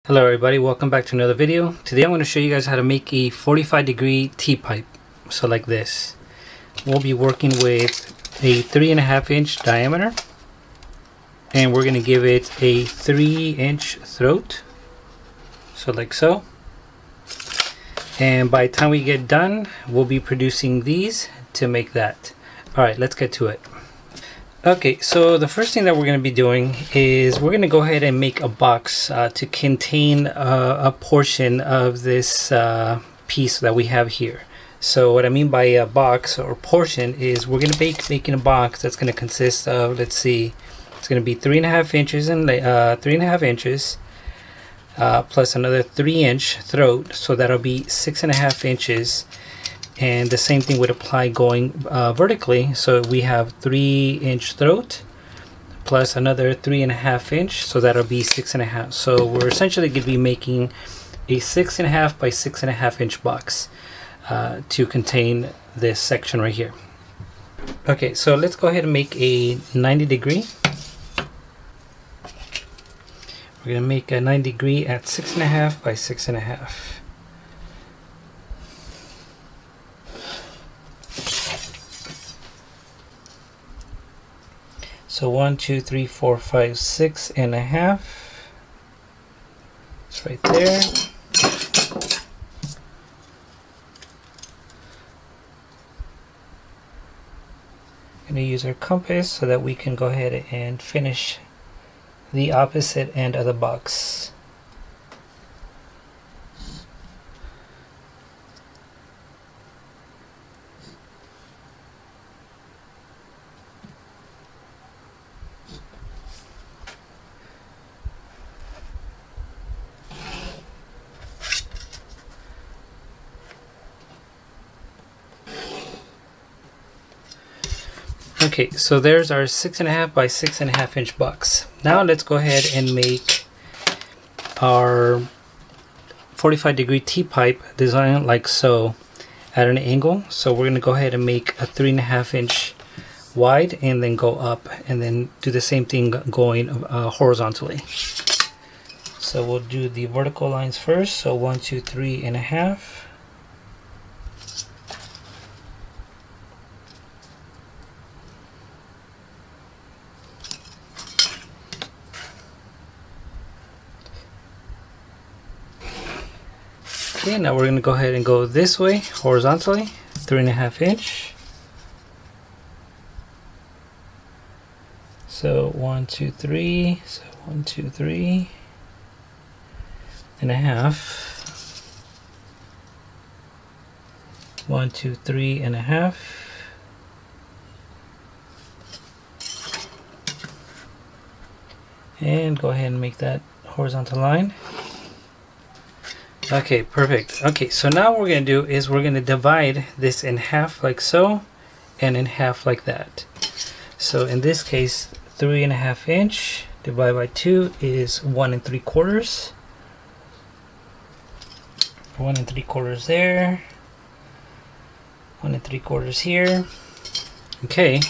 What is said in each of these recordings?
Hello everybody, welcome back to another video. Today I'm going to show you guys how to make a 45-degree T-pipe. So like this. We'll be working with a 3.5-inch diameter, and we're going to give it a 3-inch throat. So like so. And by the time we get done, we'll be producing these to make that. Alright, let's get to it. Okay, so the first thing that we're going to be doing is we're going to go ahead and make a box to contain a portion of this piece that we have here. So what I mean by a box or portion is we're going to be making a box that's going to consist of, let's see, it's going to be 3.5 inches and 3.5 inches plus another 3-inch throat, so that'll be 6.5 inches. And the same thing would apply going vertically. So we have 3-inch throat plus another 3.5 inch, so that'll be 6.5. So we're essentially going to be making a 6.5 by 6.5 inch box to contain this section right here. Okay, so let's go ahead and make a 90-degree. We're going to make a 90-degree at 6.5 by 6.5. So 1, 2, 3, 4, 5, 6.5. It's right there. I'm going to use our compass so that we can go ahead and finish the opposite end of the box. Okay, so there's our 6.5 by 6.5 inch box. Now let's go ahead and make our 45-degree T-pipe design like so at an angle. So we're going to go ahead and make a 3.5 inch wide and then go up, and then do the same thing going horizontally. So we'll do the vertical lines first. So 1, 2, 3.5. Okay, now we're going to go ahead and go this way horizontally, 3.5 inch. So 1, 2, 3. So 1, 2, 3 and a half. 1, 2, 3 and a half. And go ahead and make that horizontal line. Okay, perfect. Okay, so now what we're going to do is we're going to divide this in half like so, and in half like that. So in this case, 3.5 inch divided by 2 is 1 3/4. 1 3/4 there. 1 3/4 here. Okay,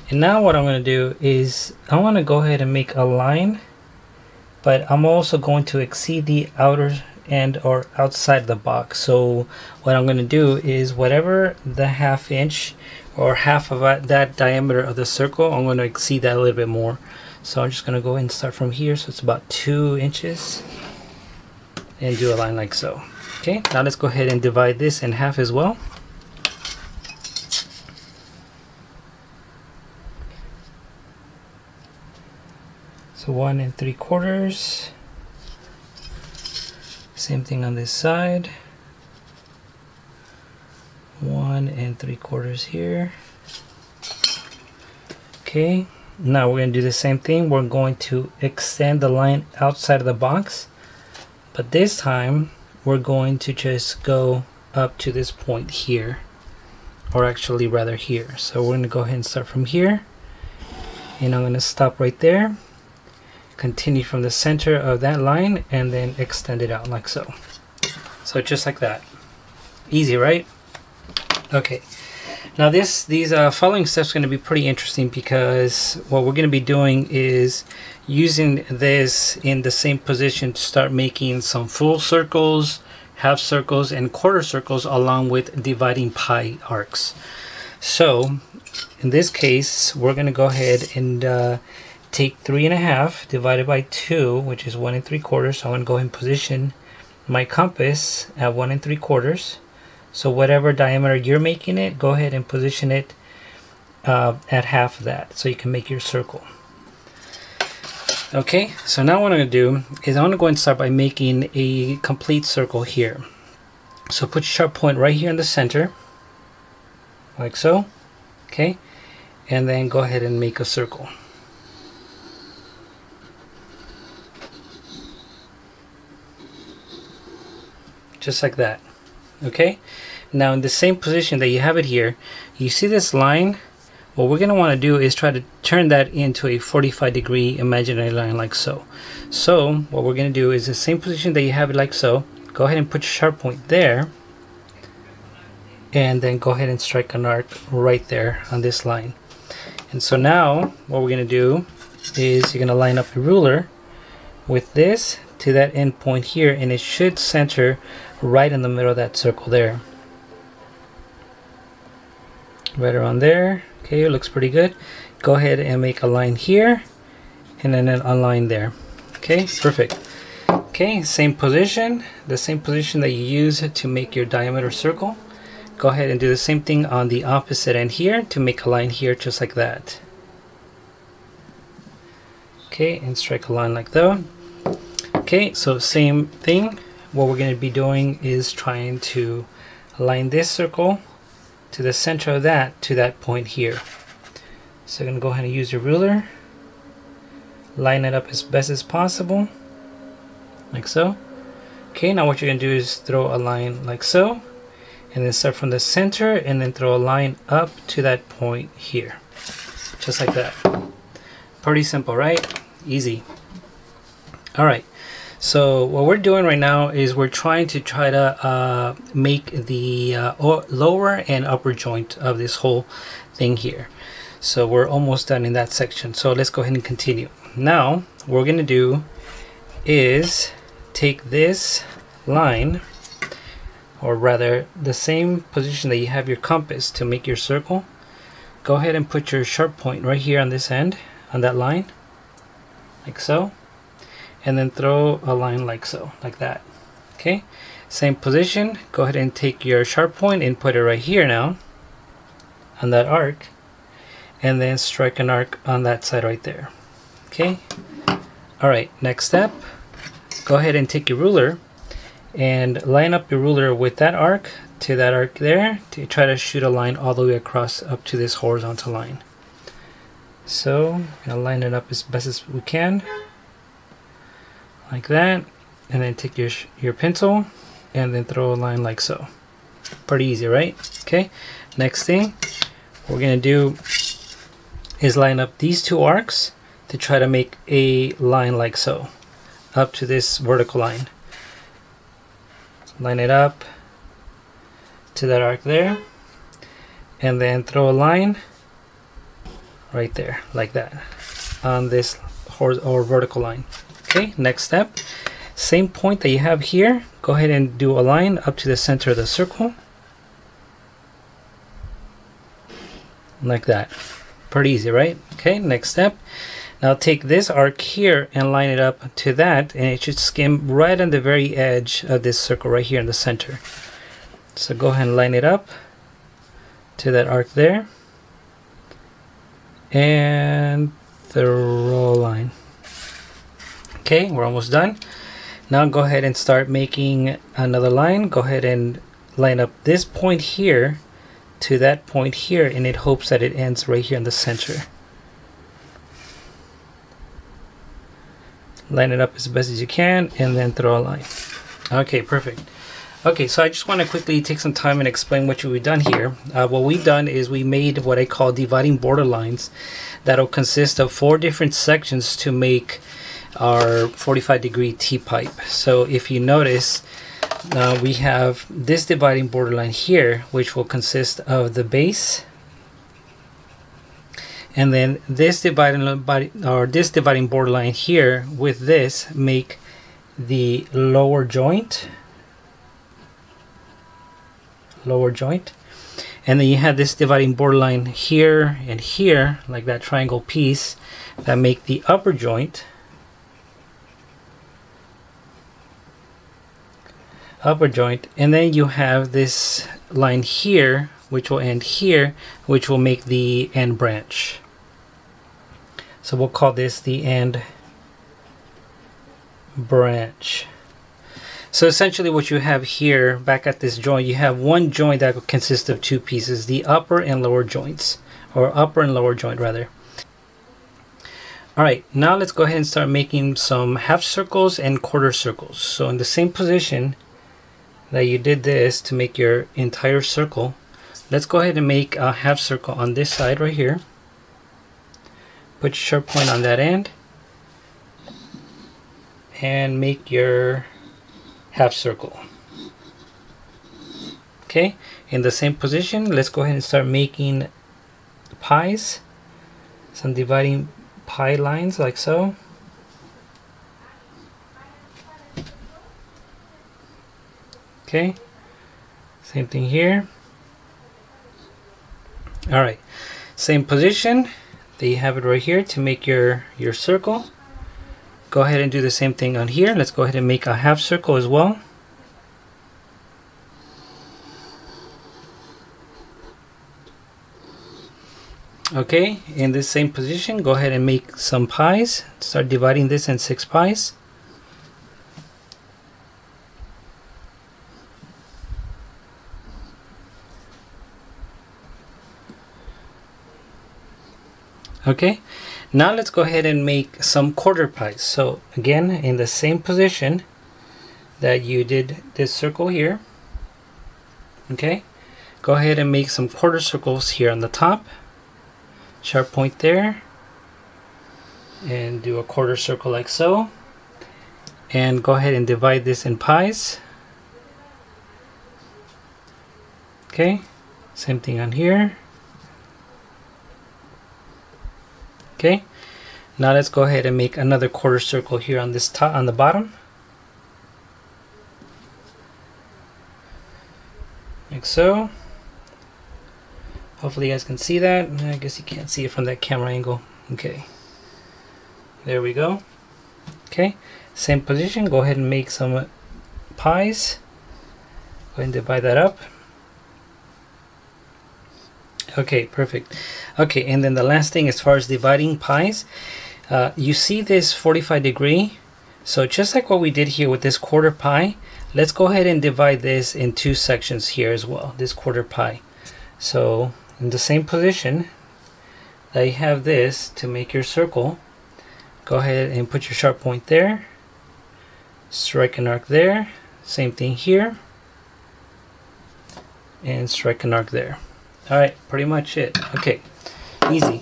and now what I'm going to do is I want to go ahead and make a line, but I'm also going to exceed the outer end or outside the box. So what I'm going to do is whatever the 1/2 inch or half of that diameter of the circle, I'm going to exceed that a little bit more. So I'm just going to go ahead and start from here, so it's about 2 inches, and do a line like so. Okay, now let's go ahead and divide this in half as well. So 1 3/4. Same thing on this side. 1 3/4 here. Okay, now we're going to do the same thing. We're going to extend the line outside of the box, but this time we're going to just go up to this point here, or actually rather here. So we're going to go ahead and start from here, and I'm going to stop right there. Continue from the center of that line and then extend it out like so. So just like that. Easy, right? Okay, Now these following steps are going to be pretty interesting, because what we're going to be doing is using this in the same position to start making some full circles, half circles, and quarter circles, along with dividing pi arcs. So in this case, we're going to go ahead and take 3.5 divided by 2, which is 1 3/4. So I'm going to go ahead and position my compass at 1 3/4. So whatever diameter you're making it, go ahead and position it at half of that, so you can make your circle. Okay, so now what I'm going to do is I'm going to go and start by making a complete circle here. So put your sharp point right here in the center, like so. Okay, and then go ahead and make a circle. Just like that. Okay, now in the same position that you have it here, you see this line? What we're going to want to do is try to turn that into a 45-degree imaginary line, like so. So what we're going to do is the same position that you have it, like so. Go ahead and put your sharp point there, and then go ahead and strike an arc right there on this line. And so now what we're going to do is you're going to line up your ruler with this to that end point here, and it should center right in the middle of that circle there, right around there. Okay, it looks pretty good. Go ahead and make a line here, and then a line there. Okay, perfect. Okay, same position, the same position that you use to make your diameter circle. Go ahead and do the same thing on the opposite end here to make a line here, just like that. Okay, and strike a line like that. Okay, so same thing. What we're going to be doing is trying to align this circle to the center of that, to that point here. So you're going to go ahead and use your ruler, line it up as best as possible, like so. Okay, now what you're going to do is throw a line like so, and then start from the center and then throw a line up to that point here, just like that. Pretty simple, right? Easy. All right, so what we're doing right now is we're trying to make the lower and upper joint of this whole thing here. So we're almost done in that section, so let's go ahead and continue. Now what we're going to do is take this line, or rather the same position that you have your compass to make your circle. Go ahead and put your sharp point right here on this end, on that line, like so, and then throw a line like so, like that. Okay, same position. Go ahead and take your sharp point and put it right here now on that arc, and then strike an arc on that side right there. Okay, all right, next step, go ahead and take your ruler and line up your ruler with that arc to that arc there, to try to shoot a line all the way across up to this horizontal line. So I'm gonna line it up as best as we can, like that, and then take your pencil and then throw a line like so. Pretty easy, right? Okay, next thing we're gonna do is line up these two arcs to try to make a line like so up to this vertical line. Line it up to that arc there, and then throw a line right there, like that, on this horizontal or vertical line. Okay, next step, same point that you have here, go ahead and do a line up to the center of the circle, like that. Pretty easy, right? Okay, next step, now take this arc here and line it up to that, and it should skim right on the very edge of this circle right here in the center. So go ahead and line it up to that arc there, and throw a line. Okay, we're almost done. Now go ahead and start making another line. Go ahead and line up this point here to that point here, and it hopes that it ends right here in the center. Line it up as best as you can, and then throw a line. Okay, perfect. Okay, so I just want to quickly take some time and explain what we've done here. What we've done is we made what I call dividing border lines that'll consist of 4 different sections to make our 45-degree T-pipe. So if you notice, Now we have this dividing borderline here, which will consist of the base, and then this dividing borderline here with this make the lower joint, and then you have this dividing borderline here and here, like that triangle piece, that make the upper joint. And then you have this line here, which will end here, which will make the end branch. So we'll call this the end branch. So essentially what you have here, back at this joint, you have one joint that consists of two pieces, the upper and lower joints, or upper and lower joint rather. Alright, now let's go ahead and start making some half circles and quarter circles. So in the same position that you did this to make your entire circle, let's go ahead and make a half circle on this side right here. Put your sharp point on that end and make your half circle. Okay, in the same position, let's go ahead and start making pies, some dividing pie lines like so. Okay, same thing here. Alright, same position. There you have it right here to make your circle. Go ahead and do the same thing on here. Let's go ahead and make a half circle as well. Okay, in this same position, go ahead and make some pies. Start dividing this in 6 pies. Okay, now let's go ahead and make some quarter pies. So again, in the same position that you did this circle here, okay, go ahead and make some quarter circles here on the top. Sharp point there, and do a quarter circle like so, and go ahead and divide this in pies. Okay, same thing on here. Okay, now let's go ahead and make another quarter circle here on this top, on the bottom, like so. Hopefully you guys can see that. I guess you can't see it from that camera angle. Okay, there we go. Okay, same position. Go ahead and make some pies. Go ahead and divide that up. Okay, perfect. Okay, and then the last thing as far as dividing pies, you see this 45 degree. So just like what we did here with this quarter pie, let's go ahead and divide this in 2 sections here as well, this quarter pie. So in the same position that you have this to make your circle, go ahead and put your sharp point there, strike an arc there, same thing here, and strike an arc there. Alright, pretty much it. Okay, easy.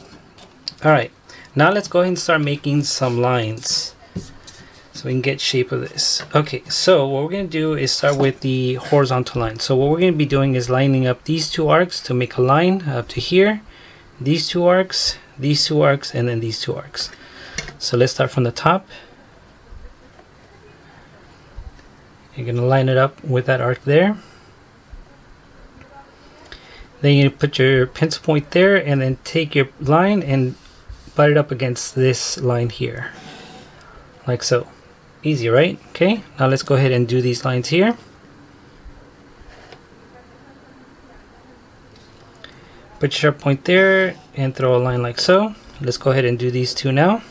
Alright, now let's go ahead and start making some lines so we can get shape of this. Okay, so what we're going to do is start with the horizontal line. So what we're going to be doing is lining up these 2 arcs to make a line up to here, these 2 arcs, and then these 2 arcs. So let's start from the top. You're going to line it up with that arc there. Then you put your pencil point there and then take your line and butt it up against this line here, like so. Easy, right? Okay, now let's go ahead and do these lines here. Put your sharp point there and throw a line like so. Let's go ahead and do these 2 now.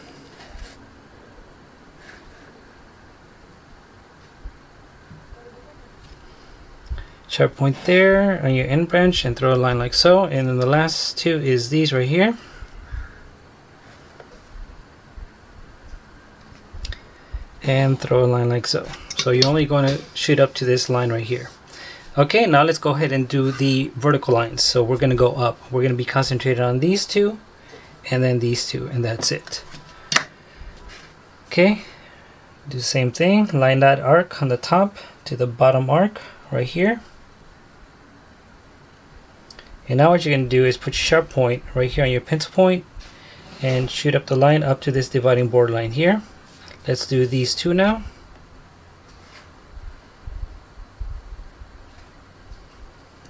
Sharp point there on your end branch and throw a line like so. And then the last 2 is these right here. And throw a line like so. So you're only going to shoot up to this line right here. Okay, now let's go ahead and do the vertical lines. So we're going to go up. We're going to be concentrated on these 2 and then these 2, and that's it. Okay, Do the same thing, line that arc on the top to the bottom arc right here. And now what you're going to do is put your sharp point right here on your pencil point and shoot up the line up to this dividing board line here. Let's do these two now.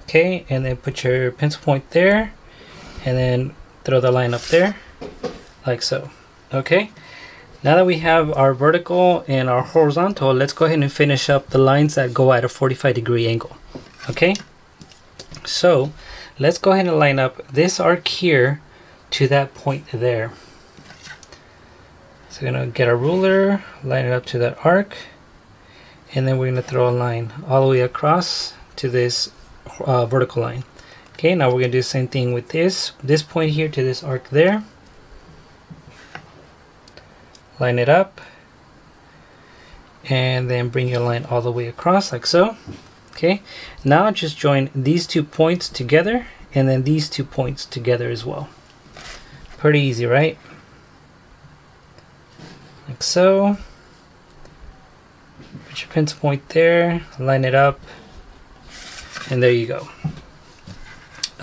Okay, and then put your pencil point there and then throw the line up there like so. Okay, now that we have our vertical and our horizontal, let's go ahead and finish up the lines that go at a 45-degree angle. Okay, so let's go ahead and line up this arc here to that point there. So we're going to get our ruler, line it up to that arc, and then we're going to throw a line all the way across to this vertical line. Okay, now we're going to do the same thing with this point here to this arc there. Line it up, and then bring your line all the way across like so. Okay, now just join these 2 points together and then these 2 points together as well. Pretty easy, right? Like so. Put your pencil point there, line it up, and there you go.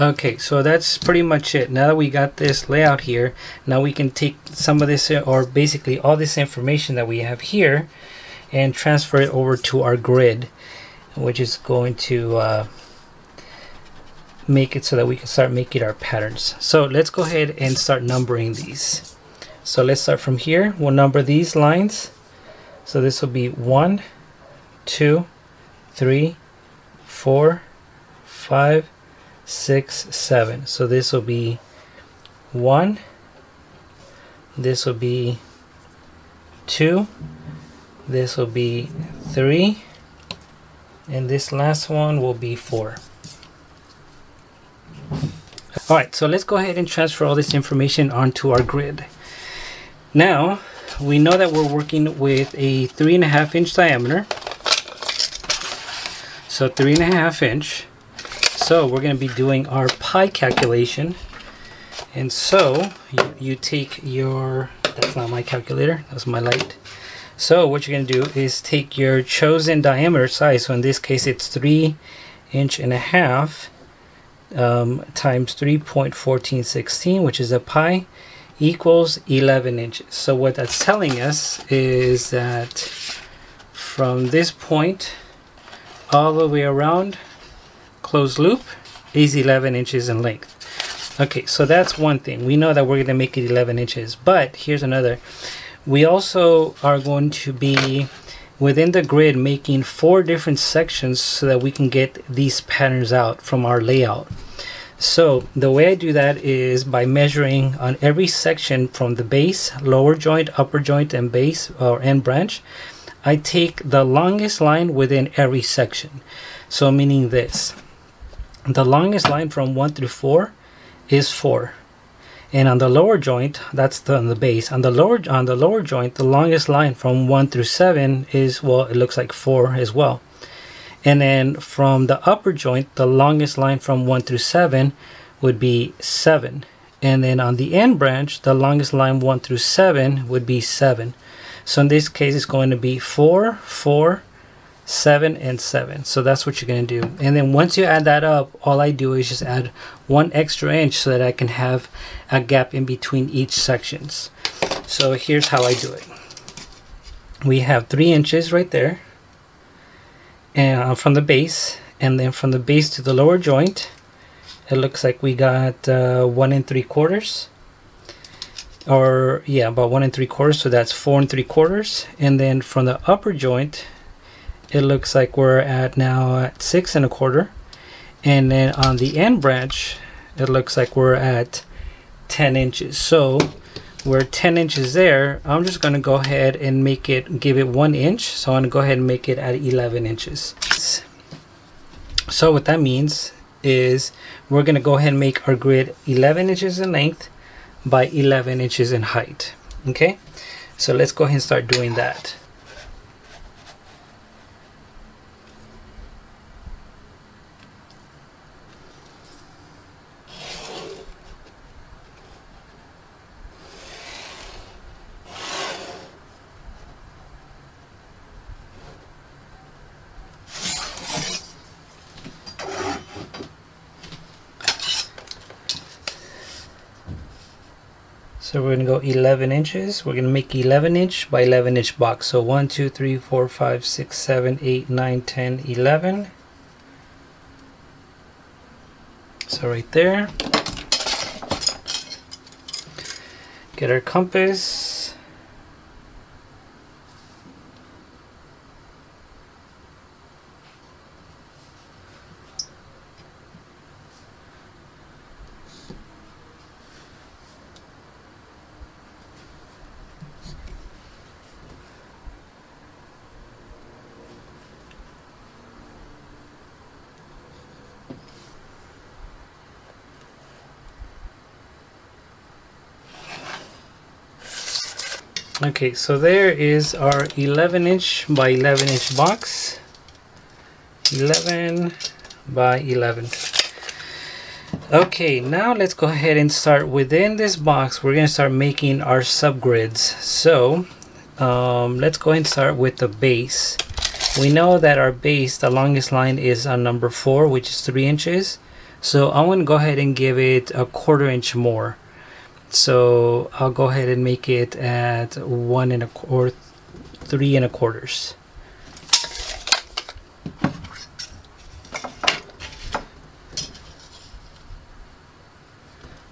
Okay, so that's pretty much it. Now that we got this layout here, now we can take some of this, or basically all this information that we have here, and transfer it over to our grid, which is going to make it so that we can start making our patterns. So let's go ahead and start numbering these. So let's start from here. We'll number these lines. So this will be 1, 2, 3, 4, 5, 6, 7. So this will be 1, this will be 2, this will be 3, and this last one will be 4. Alright, so let's go ahead and transfer all this information onto our grid. Now we know that we're working with a 3.5 inch diameter, so 3.5 inch. So we're going to be doing our pi calculation, and so you take your, that's not my calculator, that's my light. So what you're going to do is take your chosen diameter size, so in this case it's 3.5 inches times 3.1416, which is a pi, equals 11 inches. So what that's telling us is that from this point all the way around, closed loop, is 11 inches in length. Okay, so that's one thing. We know that we're going to make it 11 inches, but here's another. We also are going to be within the grid making 4 different sections so that we can get these patterns out from our layout. So the way I do that is by measuring on every section from the base, lower joint, upper joint, and base or end branch. I take the longest line within every section. So meaning this, the longest line from 1 through 4 is 4, and on the lower joint, that's on the base, on the lower joint, the longest line from 1 through 7 is, well, it looks like 4 as well. And then from the upper joint, the longest line from 1 through 7 would be 7, and then on the end branch, the longest line 1 through 7 would be 7. So in this case, it's going to be 4, 4, 7, and 7. So that's what you're going to do. And then once you add that up, all I do is just add 1 extra inch so that I can have a gap in between each sections. So here's how I do it. We have 3 inches right there, and from the base, and then from the base to the lower joint, it looks like we got 1 3/4, or yeah, about 1 3/4. So that's 4 3/4. And then from the upper joint, it looks like we're at now at 6 1/4, and then on the end branch it looks like we're at 10 inches. So we're 10 inches there. I'm just going to go ahead and give it 1 inch. So I'm going to go ahead and make it at 11 inches. So what that means is we're going to go ahead and make our grid 11 inches in length by 11 inches in height. Okay, so let's go ahead and start doing that. So we're gonna go 11 inches. We're gonna make 11 inch by 11 inch box. So 1, 2, 3, 4, 5, 6, 7, 8, 9, 10, 11. So right there. Get our compass. Okay, so there is our 11 inch by 11 inch box. 11 by 11. Okay, now let's go ahead and start within this box. We're going to start making our subgrids. So let's go ahead and start with the base. We know that our base, the longest line, is on number 4, which is 3 inches. So I'm going to go ahead and give it a 1/4 inch more. So I'll go ahead and make it at 1 1/4, 3 1/4.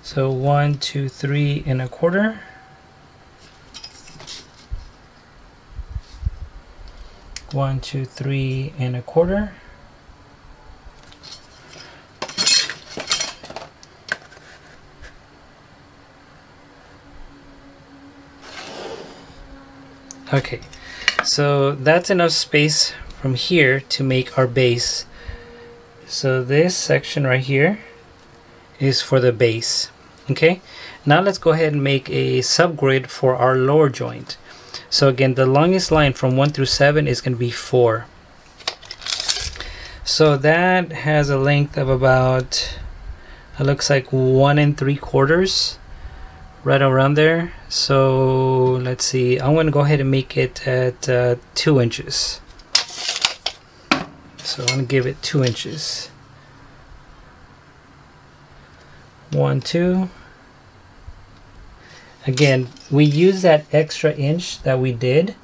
So 1, 2, 3 1/4. 1, 2, 3 1/4. Okay, so that's enough space from here to make our base. So this section right here is for the base. Okay, now let's go ahead and make a subgrid for our lower joint. So again, the longest line from 1 through 7 is going to be 4. So that has a length of about, it looks like 1 3/4. Right around there. So let's see, I'm going to go ahead and make it at 2 inches. So I'm going to give it 2 inches. 1, 2. Again, we use that extra inch that we did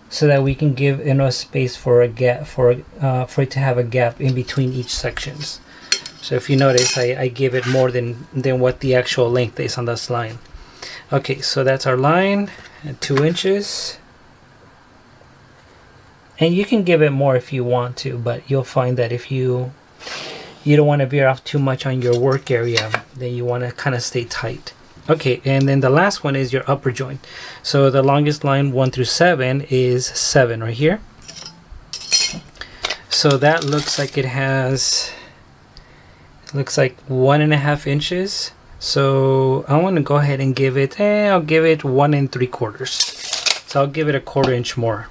so that we can give enough space for a gap, for it to have a gap in between each sections. So if you notice, I give it more than what the actual length is on this line. Okay, so that's our line at 2 inches. And you can give it more if you want to, but you'll find that if you don't want to veer off too much on your work area, then you want to kind of stay tight. Okay, and then the last one is your upper joint. So the longest line 1 through 7 is 7 right here. So that looks like it has, looks like 1 1/2 inches. So I want to go ahead and give it, I'll give it 1 3/4. So I'll give it a 1/4 inch more.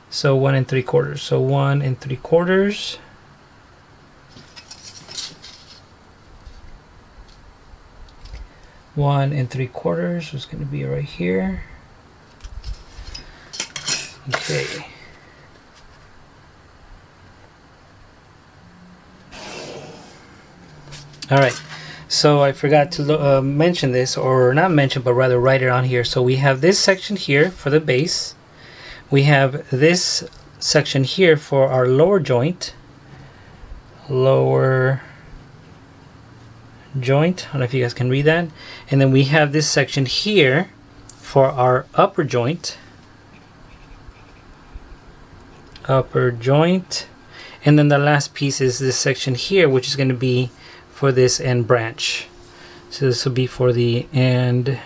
So 1 3/4. So 1 3/4. One 3/4 is going to be right here. Okay. All right. So I forgot to mention this, or not mention, but rather write it on here. So we have this section here for the base. We have this section here for our lower joint. Lower joint. I don't know if you guys can read that. And then we have this section here for our upper joint. Upper joint. And then the last piece is this section here, which is going to be for this end branch. So this will be for the end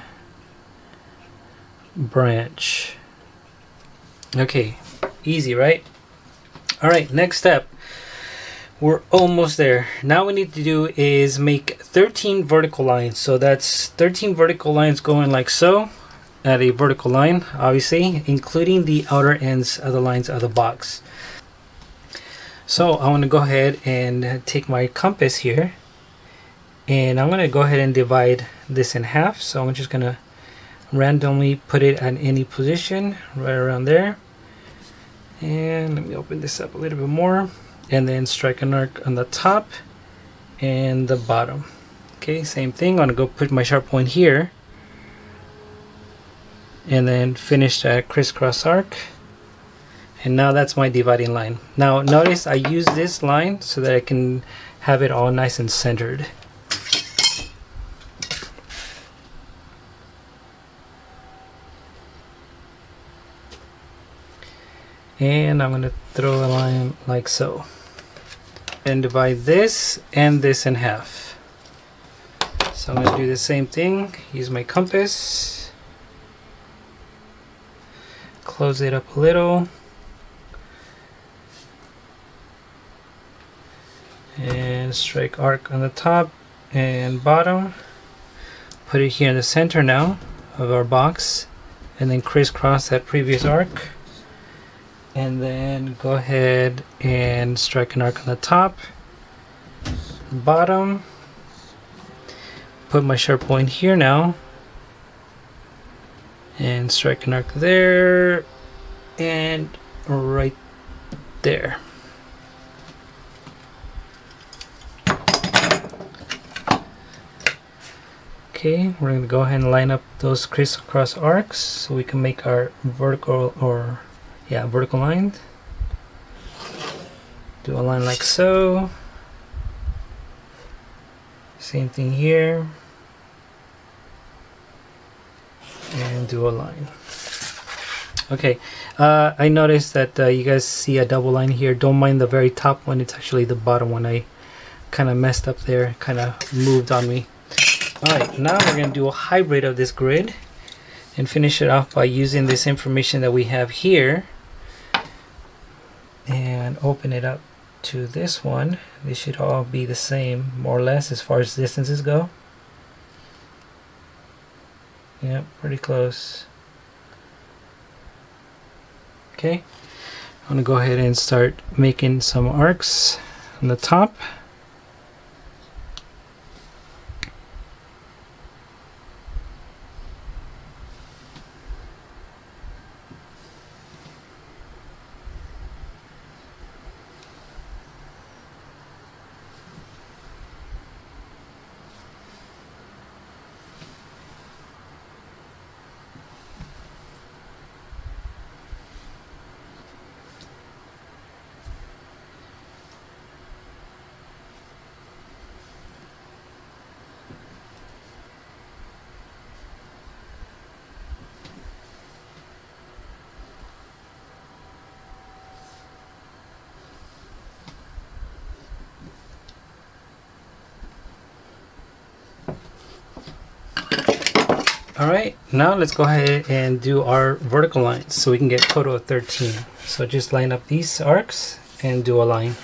branch. Okay, easy, right? All right, next step. We're almost there. Now what we need to do is make 13 vertical lines. So that's 13 vertical lines going like so, at a vertical line, obviously, including the outer ends of the lines of the box. So I want to go ahead and take my compass here, and I'm going to go ahead and divide this in half. So I'm just going to randomly put it at any position right around there. And let me open this up a little bit more, and then strike an arc on the top and the bottom. Okay, same thing. I'm gonna go put my sharp point here and then finish that crisscross arc. And now that's my dividing line. Now notice I use this line so that I can have it all nice and centered. And I'm going to throw a line like so. And divide this and this in half. So I'm going to do the same thing. Use my compass. Close it up a little. And strike arc on the top and bottom. Put it here in the center now of our box. And then crisscross that previous arc. And then go ahead and strike an arc on the top, bottom, put my sharp point here now, and strike an arc there, and right there. Okay, we're going to go ahead and line up those crisscross arcs so we can make our vertical vertical line. Do a line like so. Same thing here. And do a line. Okay, I noticed that you guys see a double line here. Don't mind the very top one, it's actually the bottom one. I kind of messed up there, kind of moved on me. Alright, now we're going to do a hybrid of this grid and finish it off by using this information that we have here. And open it up to this one. They should all be the same, more or less, as far as distances go. Yep, pretty close. Okay, I'm gonna go ahead and start making some arcs on the top. Alright, now let's go ahead and do our vertical lines so we can get a total of 13. So just line up these arcs and do a line.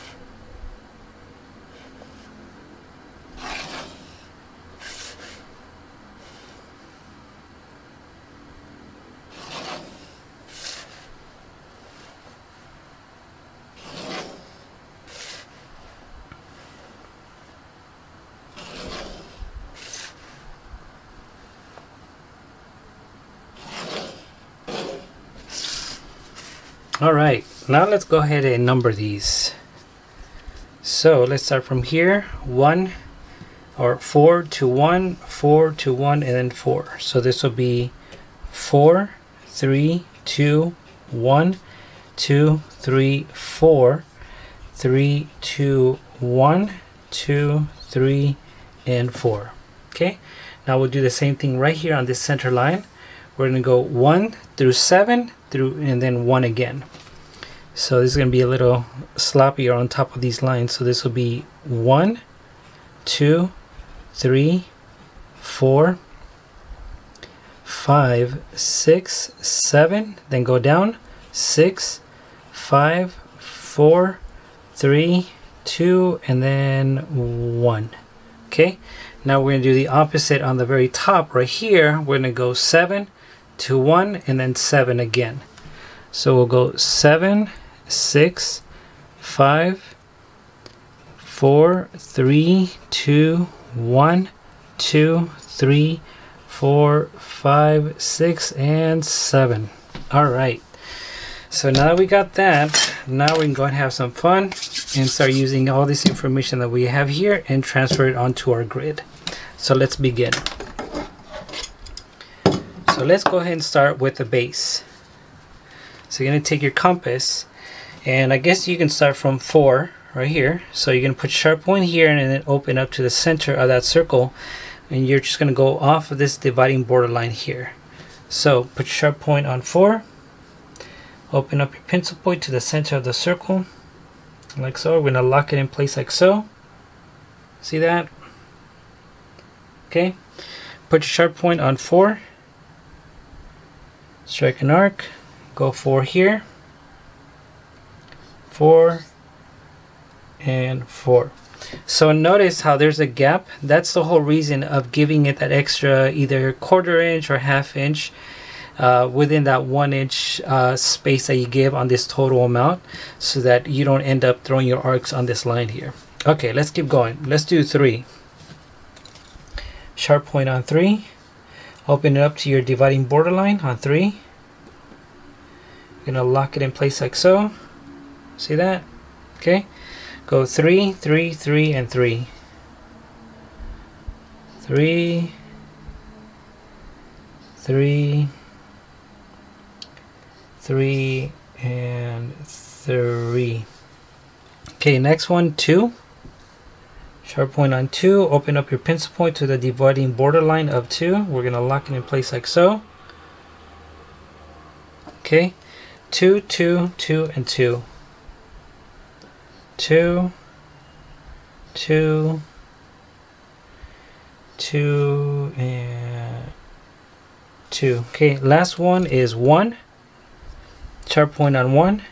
Alright, now let's go ahead and number these. So let's start from here. 1 or 4 to 1, 4 to 1, and then 4. So this will be 4, 3, 2, 1, 2, 3, 4, 3, 2, 1, 2, 3, and 4. Okay, now we'll do the same thing right here on this center line. We're going to go 1 through 7 through and then 1 again. So this is going to be a little sloppier on top of these lines. So this will be 1, 2, 3, 4, 5, 6, 7, then go down 6, 5, 4, 3, 2, and then 1. Okay, now we're going to do the opposite on the very top right here. We're going to go 7 to 1 and then 7 again. So we'll go 7, 6, 5, 4, 3, 2, 1, 2, 3, 4, 5, 6, and 7. Alright, so now that we got that, now we can go and have some fun and start using all this information that we have here and transfer it onto our grid. So let's begin. So let's go ahead and start with the base. So you're going to take your compass, and I guess you can start from 4 right here. So you're going to put sharp point here and then open up to the center of that circle, and you're just going to go off of this dividing borderline here. So put your sharp point on 4, open up your pencil point to the center of the circle like so. We're going to lock it in place like so. See that? Okay, put your sharp point on 4, strike an arc, go 4 here, 4 and 4. So notice how there's a gap. That's the whole reason of giving it that extra either 1/4 inch or 1/2 inch within that 1 inch space that you give on this total amount, so that you don't end up throwing your arcs on this line here. Okay, let's keep going. Let's do 3. Sharp point on 3, open it up to your dividing borderline on 3. You're gonna lock it in place like so. See that? Okay, go 3, 3, 3 and 3, 3, 3, 3 and 3. Okay, next one, 2. Sharp point on 2, open up your pencil point to the dividing borderline of 2. We're going to lock it in place like so. Okay, 2, 2, 2 and 2, 2, 2, 2 and 2. Okay, last one is 1. Sharp point on 1,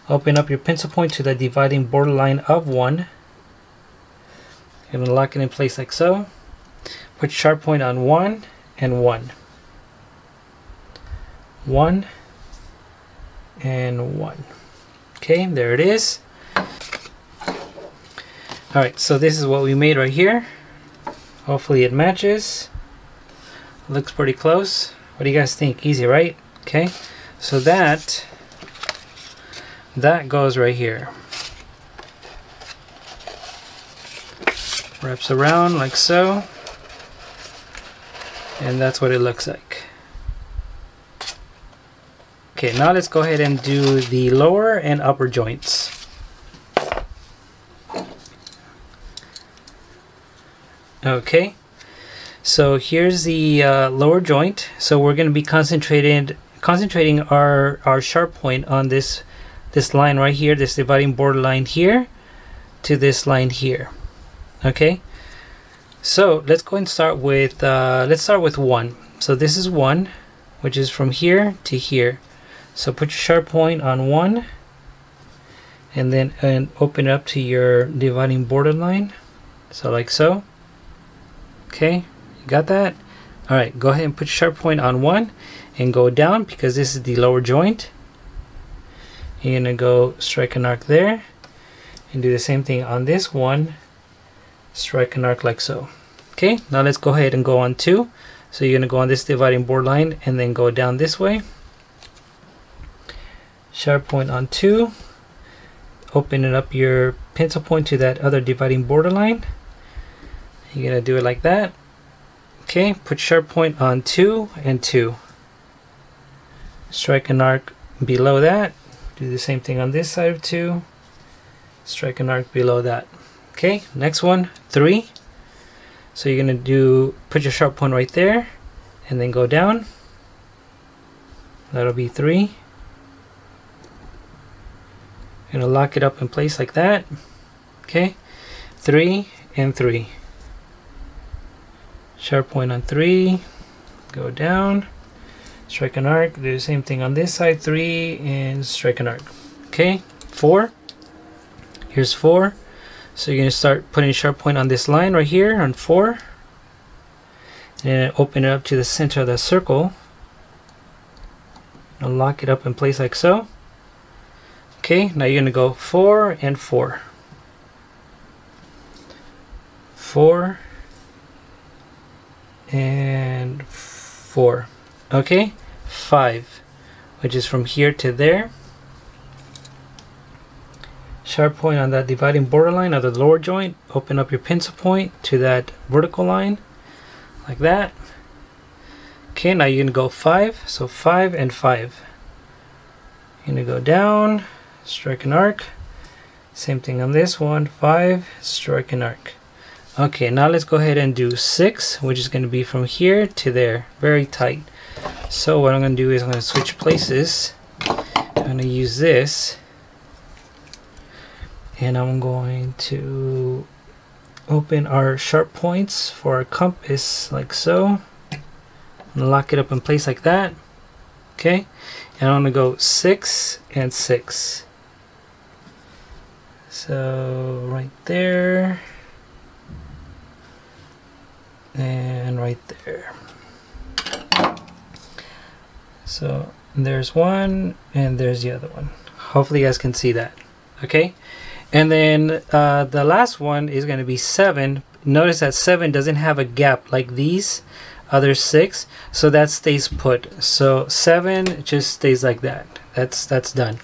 open up your pencil point to the dividing borderline of 1. You're going to lock it in place like so. Put sharp point on 1 and 1. 1 and 1. Okay, there it is. Alright, so this is what we made right here. Hopefully it matches. Looks pretty close. What do you guys think? Easy, right? Okay, so that goes right here. Wraps around like so, and that's what it looks like. Okay, now let's go ahead and do the lower and upper joints. Okay, so here's the lower joint. So we're going to be concentrating our sharp point on this line right here, this dividing borderline here to this line here. Okay, so let's go and start with 1. So this is 1, which is from here to here. So put your sharp point on 1 and then open it up to your dividing borderline, so like so. Okay, you got that? Alright, go ahead and put your sharp point on 1 and go down, because this is the lower joint. You're gonna go strike an arc there and do the same thing on this one. Strike an arc like so. Okay, now let's go ahead and go on 2. So you're going to go on this dividing borderline and then go down this way. Sharp point on 2. Opening up your pencil point to that other dividing borderline. You're going to do it like that. Okay, put sharp point on 2 and 2. Strike an arc below that. Do the same thing on this side of 2. Strike an arc below that. Okay, next one, 3. So you're going to put your sharp point right there and then go down. That'll be 3. You're going to lock it up in place like that. Okay, 3 and 3. Sharp point on 3, go down, strike an arc, do the same thing on this side, 3 and strike an arc. Okay, 4. Here's 4. So you're going to start putting a sharp point on this line right here on 4, and open it up to the center of the circle and lock it up in place like so. Okay, now you're going to go 4 and 4, 4 and 4. Okay, 5, which is from here to there. sharp point on that dividing borderline of the lower joint. Open up your pencil point to that vertical line like that. Okay, now you're gonna go 5, so 5 and 5. You're gonna go down, strike an arc. Same thing on this one, 5, strike an arc. Okay, now let's go ahead and do 6, which is gonna be from here to there, very tight. So what I'm gonna do is I'm gonna switch places. I'm gonna use this, and I'm going to open our sharp points for our compass like so, and lock it up in place like that. Okay, and I'm gonna go 6 and 6. So right there and right there. So there's one and there's the other one. Hopefully you guys can see that. Okay, and then the last one is going to be 7. Notice that 7 doesn't have a gap like these other 6, so that stays put. So 7 just stays like that. That's done.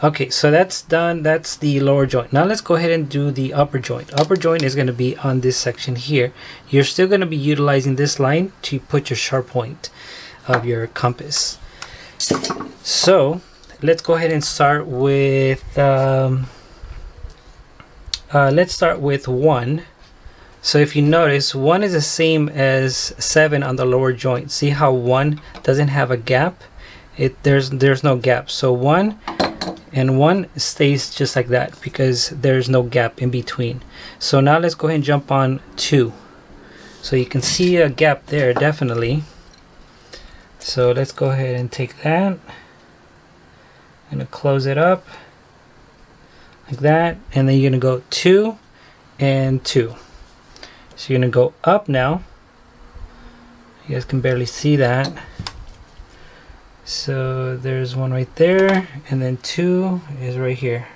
Okay, so that's done. That's the lower joint. Now let's go ahead and do the upper joint. Upper joint is going to be on this section here. You're still going to be utilizing this line to put your sharp point of your compass. So let's go ahead and start with let's start with 1. So if you notice, 1 is the same as 7 on the lower joint. See how 1 doesn't have a gap? There's no gap. So 1 and 1 stays just like that because there's no gap in between. So now let's go ahead and jump on 2. So you can see a gap there, definitely. So let's go ahead and take that. I'm gonna close it up like that, and then you're gonna go 2 and 2. So you're gonna go up now. You guys can barely see that. So there's one right there, and then 2 is right here.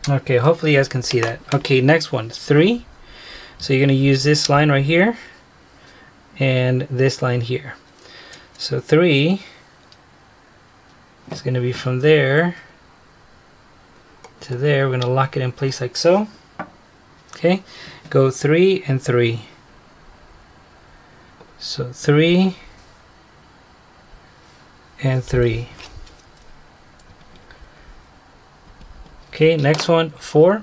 Okay, hopefully you guys can see that. Okay, next one, 3. So you're going to use this line right here and this line here. So 3 is going to be from there to there. We're going to lock it in place like so. Okay, go 3 and 3. So 3 and 3. Okay, next one, 4.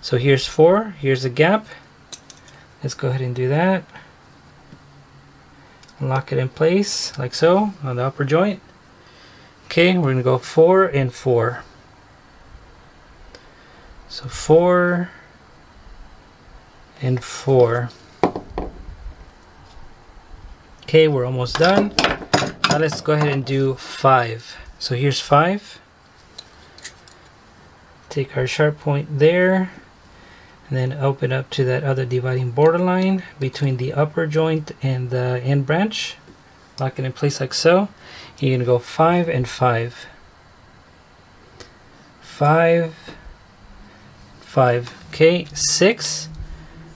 So here's 4, here's a gap. Let's go ahead and do that. Lock it in place like so on the upper joint. Okay, we're gonna go 4 and 4. So 4 and 4. Okay, we're almost done. Now let's go ahead and do 5. So here's 5. Take our sharp point there, and then open up to that other dividing borderline between the upper joint and the end branch. Lock it in place like so. You're going to go 5 and 5. 5, 5. Okay, 6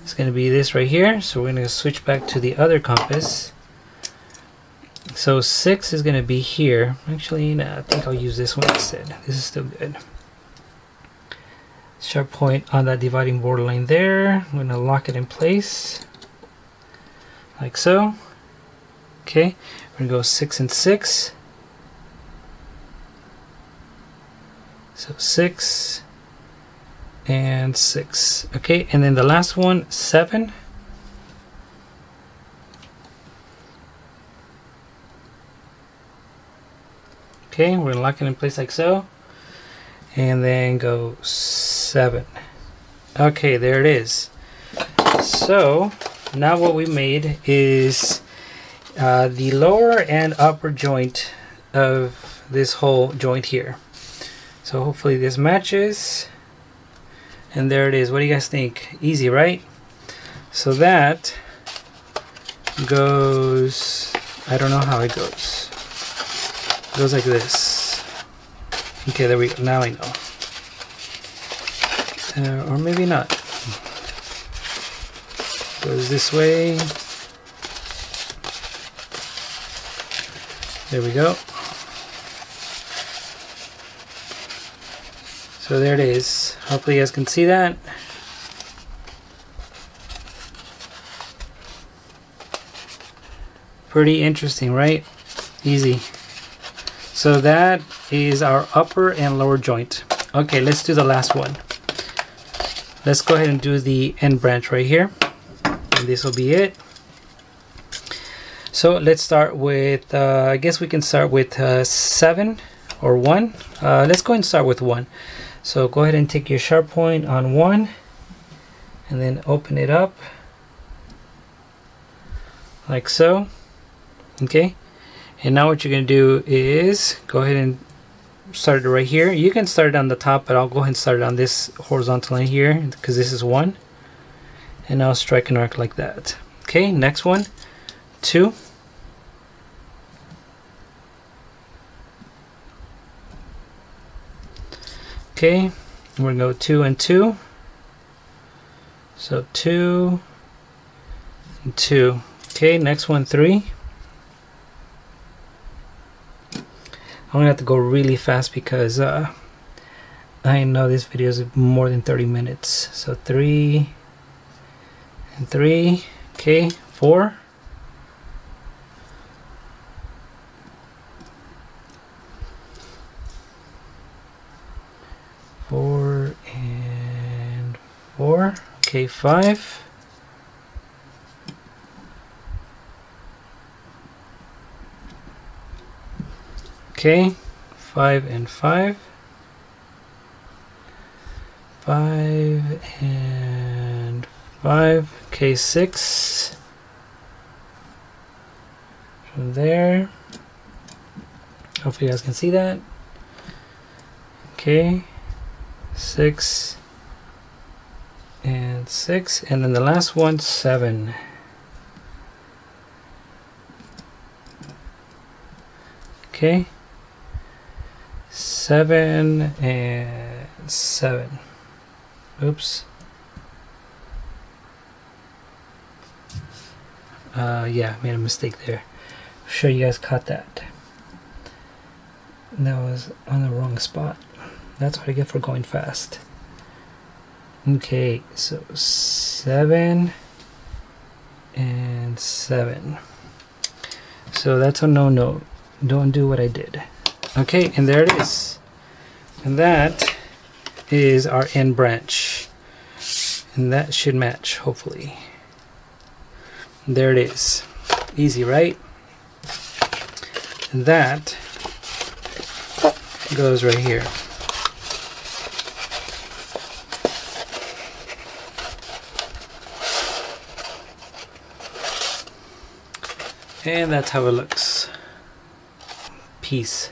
is going to be this right here. So we're going to switch back to the other compass. So 6 is going to be here. Actually, no, I think I'll use this one instead. This is still good. Sharp point on that dividing borderline there. I'm going to lock it in place like so. Okay, we're going to go 6 and 6. So 6 and 6. Okay, and then the last one, 7. Okay, we're going to lock it in place like so. And then go 7. Okay, there it is. So now what we made is the lower and upper joint of this whole joint here. So hopefully this matches, and there it is. What do you guys think? Easy, right? So that goes, I don't know how it goes. It goes like this. Okay, there we go. Now I know. Or maybe not. Goes this way. There we go. So there it is. Hopefully you guys can see that. Pretty interesting, right? Easy. So that is our upper and lower joint. Okay, let's do the last one. Let's go ahead and do the end branch right here. And this will be it. So let's start with, I guess we can start with 7 or 1. Let's go ahead and start with 1. So go ahead and take your sharp point on 1 and then open it up like so. Okay, and now what you're going to do is go ahead and start it right here. You can start it on the top, but I'll go ahead and start it on this horizontal line here because this is 1. And now strike an arc like that. Okay, next one, 2. Okay, we're going to go 2 and 2. So 2 and 2. Okay, next one, 3. I'm gonna have to go really fast because I know this video is more than 30 minutes. So 3 and 3. Okay, 4. 4 and 4. Okay, 5. Okay, 5 and 5. 5 and 5. Okay, 6. From there. Hopefully you guys can see that. Okay, 6 and 6. And then the last one, 7. Okay. 7 and 7. Oops. Yeah, made a mistake there. I'm sure you guys caught that. That was on the wrong spot. That's what I get for going fast. Okay, so 7 and 7. So that's a no-no. Don't do what I did. Okay, and there it is. And that is our end branch. And that should match, hopefully. There it is. Easy, right? And that goes right here. And that's how it looks. Peace.